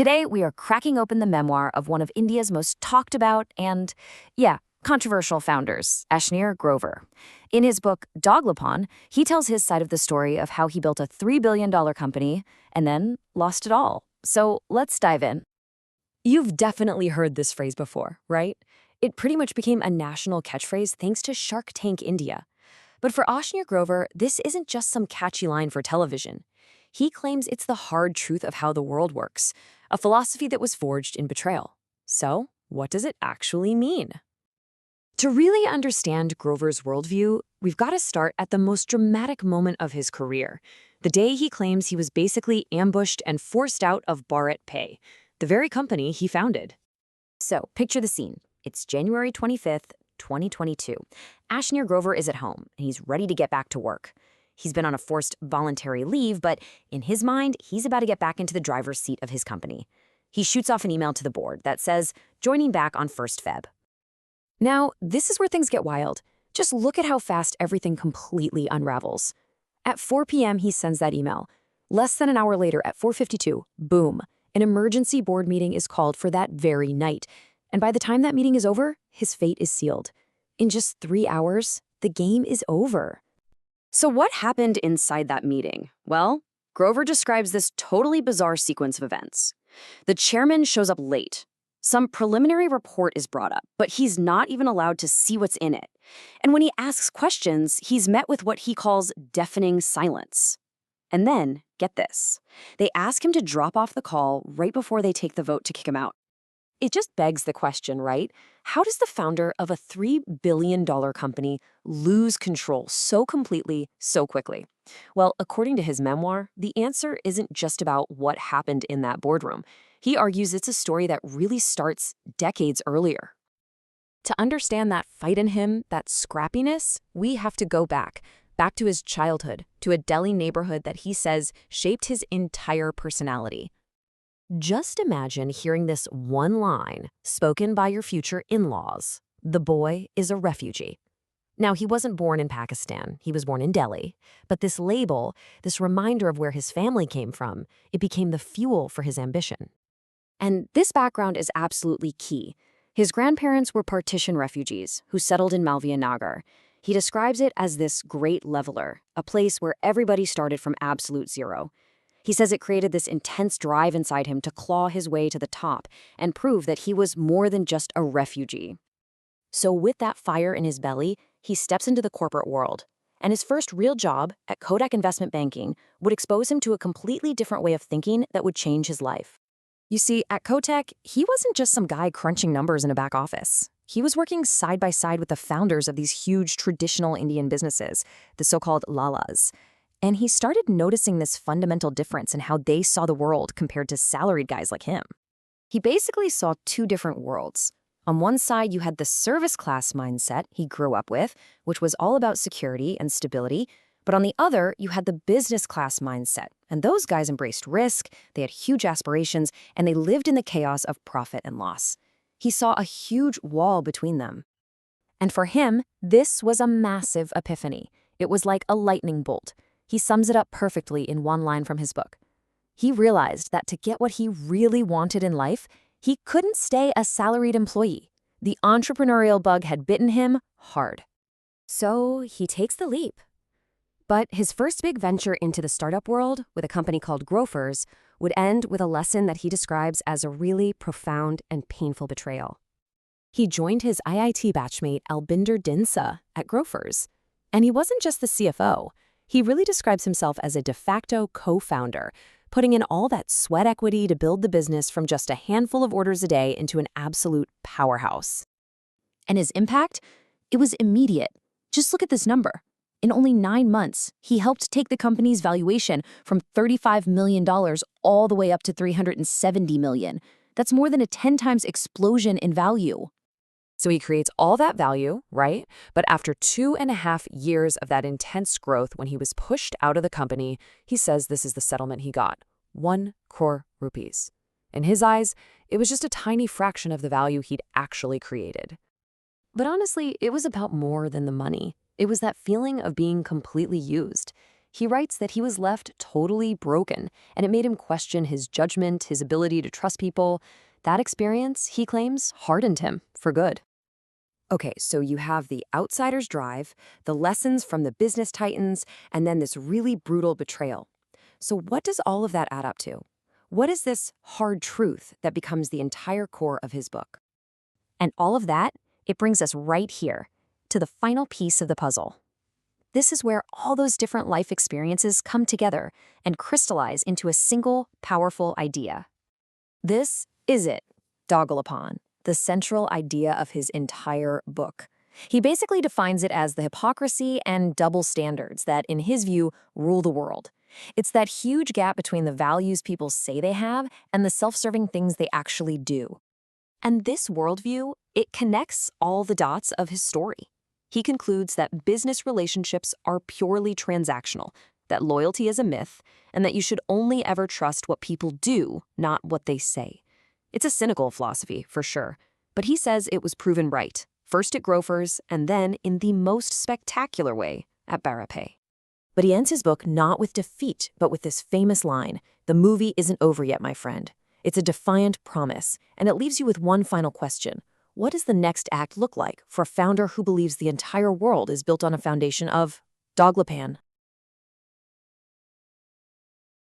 Today, we are cracking open the memoir of one of India's most talked about and, controversial founders, Ashneer Grover. In his book, Doglapan, he tells his side of the story of how he built a $3 billion company and then lost it all. So let's dive in. You've definitely heard this phrase before, right? It pretty much became a national catchphrase thanks to Shark Tank India. But for Ashneer Grover, this isn't just some catchy line for television. He claims it's the hard truth of how the world works, a philosophy that was forged in betrayal. So, what does it actually mean? To really understand Grover's worldview, we've got to start at the most dramatic moment of his career, the day he claims he was basically ambushed and forced out of BharatPe, the very company he founded. So, picture the scene. It's January 25th, 2022. Ashneer Grover is at home, and he's ready to get back to work. He's been on a forced voluntary leave, but in his mind, he's about to get back into the driver's seat of his company. He shoots off an email to the board that says, joining back on 1st Feb. Now, this is where things get wild. Just look at how fast everything completely unravels. At 4 p.m., he sends that email. Less than an hour later, at 4:52, boom, an emergency board meeting is called for that very night. And by the time that meeting is over, his fate is sealed. In just 3 hours, the game is over. So what happened inside that meeting? Well, Grover describes this totally bizarre sequence of events. The chairman shows up late. Some preliminary report is brought up, but he's not even allowed to see what's in it. And when he asks questions, he's met with what he calls deafening silence. And then, get this, they ask him to drop off the call right before they take the vote to kick him out. It just begs the question, right? How does the founder of a $3 billion company lose control so completely, so quickly? Well, according to his memoir, the answer isn't just about what happened in that boardroom. He argues it's a story that really starts decades earlier. To understand that fight in him, that scrappiness, we have to go back to his childhood, to a Delhi neighborhood that he says shaped his entire personality. Just imagine hearing this one line spoken by your future in-laws. The boy is a refugee. Now, he wasn't born in Pakistan. He was born in Delhi. But this label, this reminder of where his family came from, it became the fuel for his ambition. And this background is absolutely key. His grandparents were partition refugees who settled in Malviya Nagar. He describes it as this great leveler, a place where everybody started from absolute zero. He says it created this intense drive inside him to claw his way to the top and prove that he was more than just a refugee. So with that fire in his belly, he steps into the corporate world. And his first real job at Kotak Investment Banking would expose him to a completely different way of thinking that would change his life. You see, at Kotak, he wasn't just some guy crunching numbers in a back office. He was working side by side with the founders of these huge traditional Indian businesses, the so-called Lalas. And he started noticing this fundamental difference in how they saw the world compared to salaried guys like him. He basically saw two different worlds. On one side, you had the service class mindset he grew up with, which was all about security and stability. But on the other, you had the business class mindset. And those guys embraced risk, they had huge aspirations, and they lived in the chaos of profit and loss. He saw a huge wall between them. And for him, this was a massive epiphany. It was like a lightning bolt. He sums it up perfectly in one line from his book. He realized that to get what he really wanted in life, he couldn't stay a salaried employee. The entrepreneurial bug had bitten him hard. So he takes the leap. But his first big venture into the startup world, with a company called Grofers, would end with a lesson that he describes as a really profound and painful betrayal. He joined his IIT batchmate Albinder Dinsa at Grofers. And he wasn't just the CFO. He really describes himself as a de facto co-founder, putting in all that sweat equity to build the business from just a handful of orders a day into an absolute powerhouse. And his impact? It was immediate. Just look at this number. In only 9 months, he helped take the company's valuation from $35 million all the way up to $370 million. That's more than a 10 times explosion in value. So he creates all that value, right? But after 2.5 years of that intense growth, when he was pushed out of the company, he says this is the settlement he got, 1 crore rupees. In his eyes, it was just a tiny fraction of the value he'd actually created. But honestly, it was about more than the money. It was that feeling of being completely used. He writes that he was left totally broken, and it made him question his judgment, his ability to trust people. That experience, he claims, hardened him for good. Okay, so you have the outsider's drive, the lessons from the business titans, and then this really brutal betrayal. So what does all of that add up to? What is this hard truth that becomes the entire core of his book? And all of that, it brings us right here, to the final piece of the puzzle. This is where all those different life experiences come together and crystallize into a single, powerful idea. This is it, Doglapan, the central idea of his entire book. He basically defines it as the hypocrisy and double standards that, in his view, rule the world. It's that huge gap between the values people say they have and the self-serving things they actually do. And this worldview, it connects all the dots of his story. He concludes that business relationships are purely transactional, that loyalty is a myth, and that you should only ever trust what people do, not what they say. It's a cynical philosophy, for sure, but he says it was proven right, first at Grover's and then in the most spectacular way at BharatPe. But he ends his book not with defeat, but with this famous line, "The movie isn't over yet, my friend." It's a defiant promise, and it leaves you with one final question. What does the next act look like for a founder who believes the entire world is built on a foundation of Doglapan?